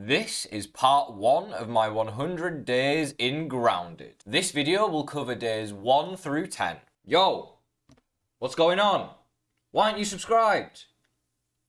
This is part 1 of my 100 days in Grounded. This video will cover days 1 through 10. Yo, what's going on? Why aren't you subscribed?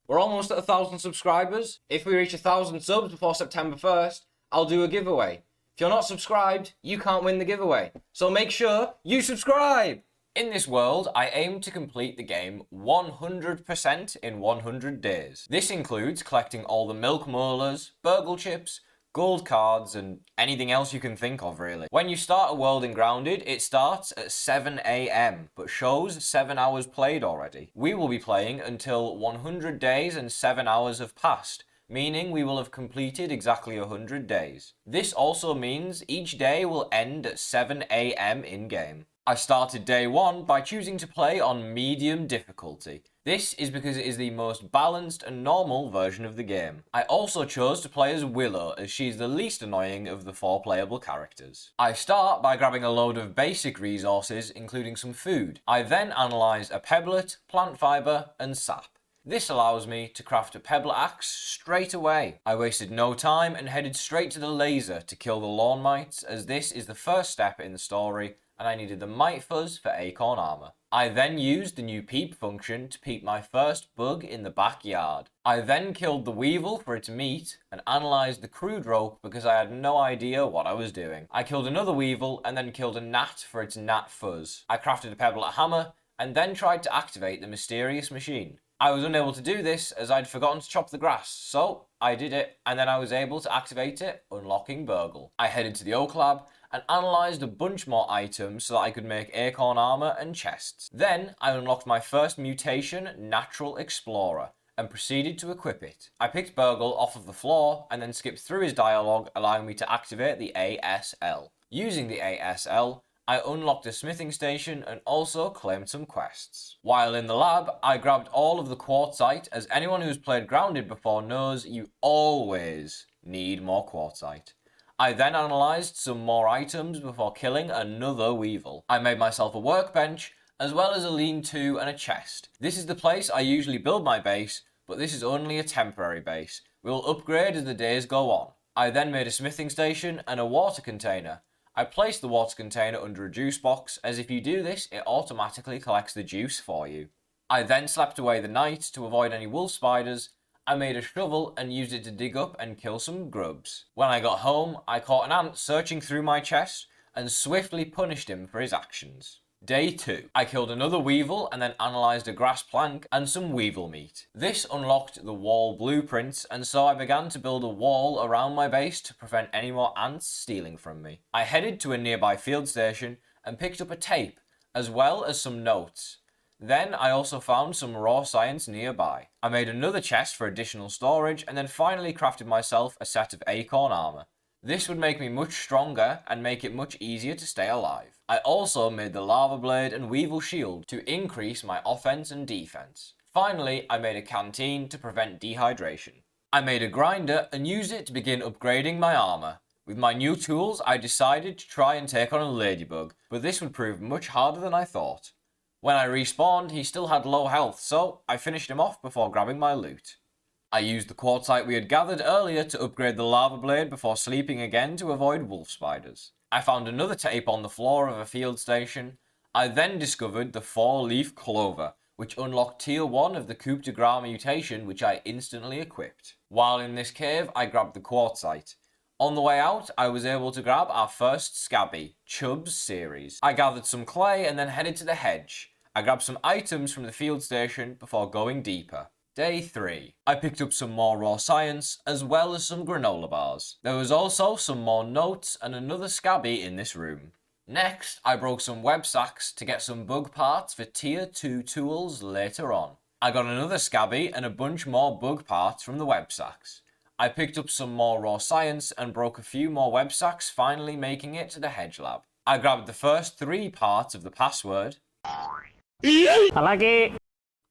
We're almost at 1,000 subscribers. If we reach 1,000 subs before September 1st, I'll do a giveaway. If you're not subscribed, you can't win the giveaway. So make sure you subscribe! In this world, I aim to complete the game 100% in 100 days. This includes collecting all the milk molars, burgle chips, gold cards, and anything else you can think of, really. When you start a world in Grounded, it starts at 7 AM, but shows 7 hours played already. We will be playing until 100 days and 7 hours have passed, meaning we will have completed exactly 100 days. This also means each day will end at 7 AM in-game. I started day 1 by choosing to play on medium difficulty. This is because it is the most balanced and normal version of the game. I also chose to play as Willow, as she is the least annoying of the 4 playable characters. I start by grabbing a load of basic resources, including some food. I then analyse a pebblet, plant fibre and sap. This allows me to craft a pebble axe straight away. I wasted no time and headed straight to the laser to kill the lawn mites, as this is the first step in the story and I needed the mite fuzz for acorn armor. I then used the new peep function to peep my first bug in the backyard. I then killed the weevil for its meat and analysed the crude rope because I had no idea what I was doing. I killed another weevil and then killed a gnat for its gnat fuzz. I crafted a pebblet hammer and then tried to activate the mysterious machine. I was unable to do this as I'd forgotten to chop the grass, so I did it and then I was able to activate it, unlocking Burgle. I headed to the Oak Lab and analysed a bunch more items so that I could make acorn armor and chests. Then I unlocked my first mutation, Natural Explorer, and proceeded to equip it. I picked Burgle off of the floor and then skipped through his dialogue, allowing me to activate the ASL. Using the ASL, I unlocked a smithing station and also claimed some quests. While in the lab, I grabbed all of the quartzite, as anyone who's played Grounded before knows you always need more quartzite. I then analysed some more items before killing another weevil. I made myself a workbench, as well as a lean-to and a chest. This is the place I usually build my base, but this is only a temporary base. We will upgrade as the days go on. I then made a smithing station and a water container. I placed the water container under a juice box, as if you do this, it automatically collects the juice for you. I then slept away the night to avoid any wolf spiders. I made a shovel and used it to dig up and kill some grubs. When I got home, I caught an ant searching through my chest and swiftly punished him for his actions. Day 2. I killed another weevil and then analysed a grass plank and some weevil meat. This unlocked the wall blueprints, and so I began to build a wall around my base to prevent any more ants stealing from me. I headed to a nearby field station and picked up a tape, as well as some notes. Then I also found some raw science nearby. I made another chest for additional storage and then finally crafted myself a set of acorn armor. This would make me much stronger and make it much easier to stay alive. I also made the lava blade and weevil shield to increase my offense and defense. Finally, I made a canteen to prevent dehydration. I made a grinder and used it to begin upgrading my armor. With my new tools, I decided to try and take on a ladybug, but this would prove much harder than I thought. When I respawned, he still had low health, so I finished him off before grabbing my loot. I used the quartzite we had gathered earlier to upgrade the lava blade before sleeping again to avoid wolf spiders. I found another tape on the floor of a field station. I then discovered the 4-leaf clover, which unlocked tier 1 of the coup de grace mutation, which I instantly equipped. While in this cave, I grabbed the quartzite. On the way out, I was able to grab our first scabby, Chubb's series. I gathered some clay and then headed to the Hedge. I grabbed some items from the field station before going deeper. Day 3. I picked up some more raw science, as well as some granola bars. There was also some more notes and another scabby in this room. Next, I broke some web sacks to get some bug parts for tier 2 tools later on. I got another scabby and a bunch more bug parts from the web sacks. I picked up some more raw science and broke a few more web sacks, finally making it to the Hedge lab. I grabbed the first 3 parts of the password.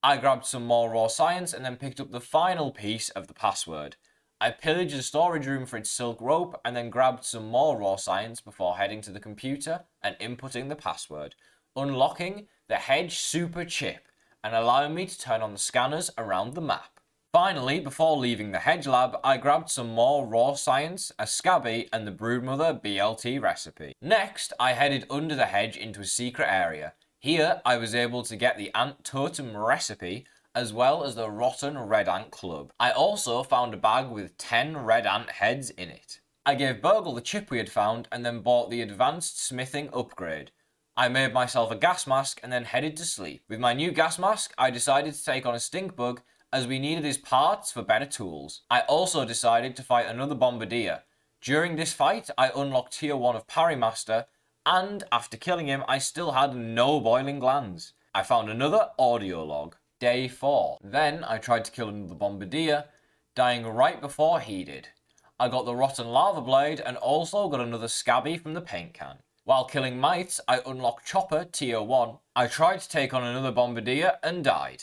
I grabbed some more raw science and then picked up the final piece of the password. I pillaged the storage room for its silk rope and then grabbed some more raw science before heading to the computer and inputting the password, unlocking the Hedge super chip and allowing me to turn on the scanners around the map. Finally, before leaving the Hedge lab, I grabbed some more raw science, a scabby, and the Broodmother BLT recipe. Next, I headed under the hedge into a secret area. Here, I was able to get the Ant Totem recipe, as well as the Rotten Red Ant Club. I also found a bag with 10 red ant heads in it. I gave Burgle the chip we had found, and then bought the advanced smithing upgrade. I made myself a gas mask and then headed to sleep. With my new gas mask, I decided to take on a stink bug, as we needed his parts for better tools. I also decided to fight another bombardier. During this fight, I unlocked tier 1 of Parrymaster, and after killing him, I still had no boiling glands. I found another audio log. Day 4. Then I tried to kill another bombardier, dying right before he did. I got the rotten lava blade and also got another scabby from the paint can. While killing mites, I unlocked Chopper tier 1. I tried to take on another bombardier and died.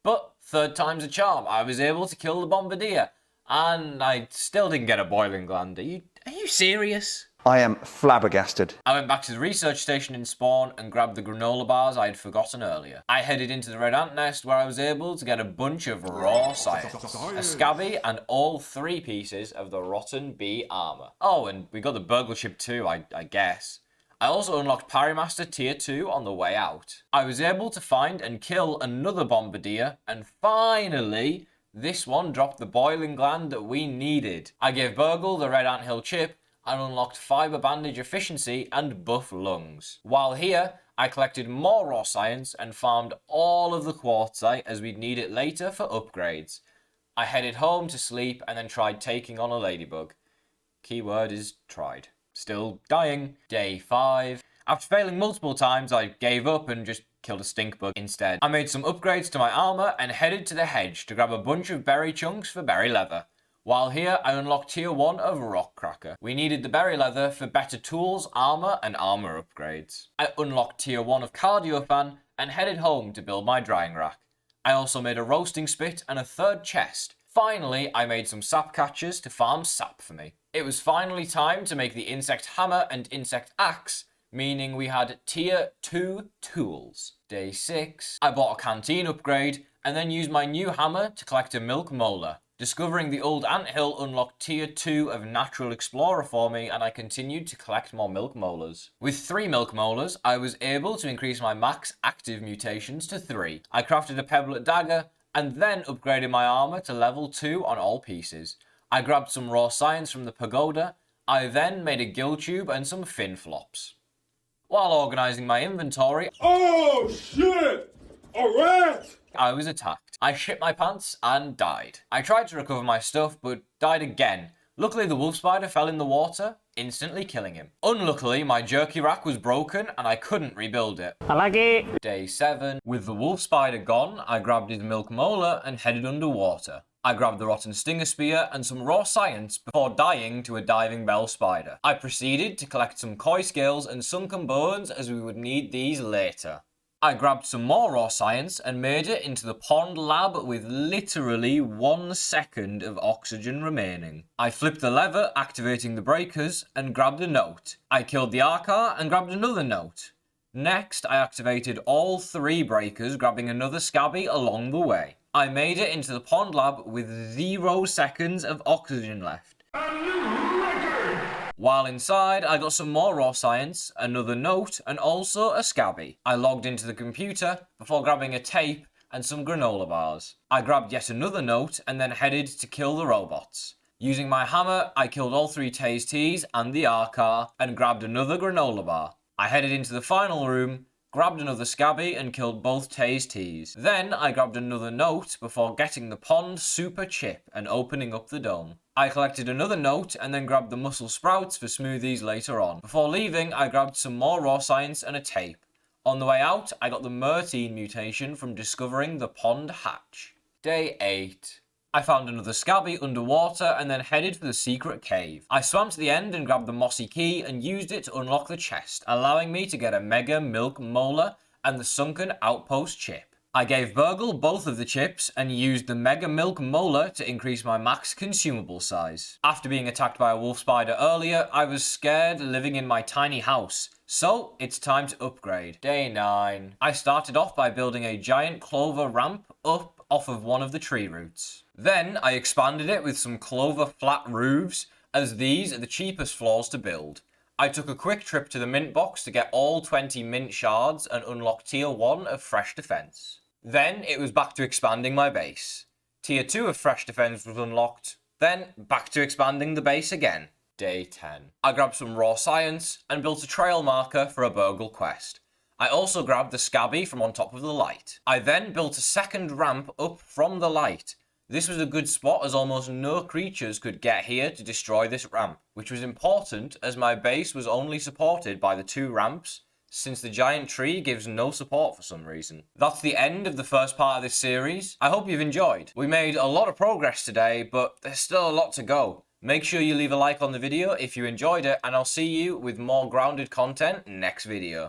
But third time's a charm. I was able to kill the bombardier, and I still didn't get a boiling gland. Are you serious? I am flabbergasted. I went back to the research station in Spawn and grabbed the granola bars I had forgotten earlier. I headed into the red ant nest where I was able to get a bunch of raw science, a scabby, and all 3 pieces of the rotten bee armor. Oh, and we got the burglar chip too, I guess. I also unlocked Parrymaster tier 2 on the way out. I was able to find and kill another bombardier, and finally, this one dropped the boiling gland that we needed. I gave Burgle the red anthill chip, and unlocked fiber bandage efficiency and buff lungs. While here, I collected more raw science and farmed all of the quartzite as we'd need it later for upgrades. I headed home to sleep and then tried taking on a ladybug. Keyword is tried. Still dying. Day 5. After failing multiple times, I gave up and just killed a stink bug instead. I made some upgrades to my armor and headed to the hedge to grab a bunch of berry chunks for berry leather. While here, I unlocked tier 1 of Rock Cracker. We needed the berry leather for better tools, armor, and armor upgrades. I unlocked tier 1 of Cardio Fan and headed home to build my drying rack. I also made a roasting spit and a 3rd chest. Finally, I made some sap catchers to farm sap for me. It was finally time to make the insect hammer and insect axe, meaning we had tier 2 tools. Day 6. I bought a canteen upgrade and then used my new hammer to collect a milk molar. Discovering the old anthill unlocked tier 2 of Natural Explorer for me, and I continued to collect more milk molars. With 3 milk molars, I was able to increase my max active mutations to 3. I crafted a pebblet dagger, and then upgraded my armor to level 2 on all pieces. I grabbed some raw science from the pagoda. I then made a gill tube and some fin flops. While organising my inventory, oh shit! A rat! I was attacked. I shit my pants and died. I tried to recover my stuff, but died again. Luckily, the wolf spider fell in the water, instantly killing him. Unluckily, my jerky rack was broken and I couldn't rebuild it. I like it. Day 7. With the wolf spider gone, I grabbed his milk molar and headed underwater. I grabbed the rotten stinger spear and some raw science before dying to a diving bell spider. I proceeded to collect some koi scales and sunken bones as we would need these later. I grabbed some more raw science and made it into the pond lab with literally 1 second of oxygen remaining. I flipped the lever, activating the breakers, and grabbed a note. I killed the Arcar and grabbed another note. Next, I activated all 3 breakers, grabbing another scabby along the way. I made it into the pond lab with 0 seconds of oxygen left. While inside, I got some more raw science, another note, and also a scabby. I logged into the computer before grabbing a tape and some granola bars. I grabbed yet another note and then headed to kill the robots. Using my hammer, I killed all 3 Taze Tees and the Arcar and grabbed another granola bar. I headed into the final room, grabbed another scabby and killed both Taze Tees. Then I grabbed another note before getting the pond super chip and opening up the dome. I collected another note and then grabbed the mussel sprouts for smoothies later on. Before leaving, I grabbed some more raw science and a tape. On the way out, I got the Myrtine mutation from discovering the pond hatch. Day 8. I found another scabby underwater and then headed for the secret cave. I swam to the end and grabbed the mossy key and used it to unlock the chest, allowing me to get a mega milk molar and the sunken outpost chip. I gave Burgle both of the chips and used the Mega Milk Molar to increase my max consumable size. After being attacked by a wolf spider earlier, I was scared living in my tiny house. So, it's time to upgrade. Day 9. I started off by building a giant clover ramp up off of one of the tree roots. Then I expanded it with some clover flat roofs, as these are the cheapest floors to build. I took a quick trip to the mint box to get all 20 mint shards and unlock tier 1 of fresh defense. Then it was back to expanding my base. Tier 2 of fresh defense was unlocked, then back to expanding the base again. Day 10. I grabbed some raw science and built a trail marker for a burgle quest. I also grabbed the scabby from on top of the light. I then built a second ramp up from the light. This was a good spot as almost no creatures could get here to destroy this ramp, which was important as my base was only supported by the 2 ramps, since the giant tree gives no support for some reason. That's the end of the first part of this series. I hope you've enjoyed. We made a lot of progress today, but there's still a lot to go. Make sure you leave a like on the video if you enjoyed it, and I'll see you with more grounded content next video.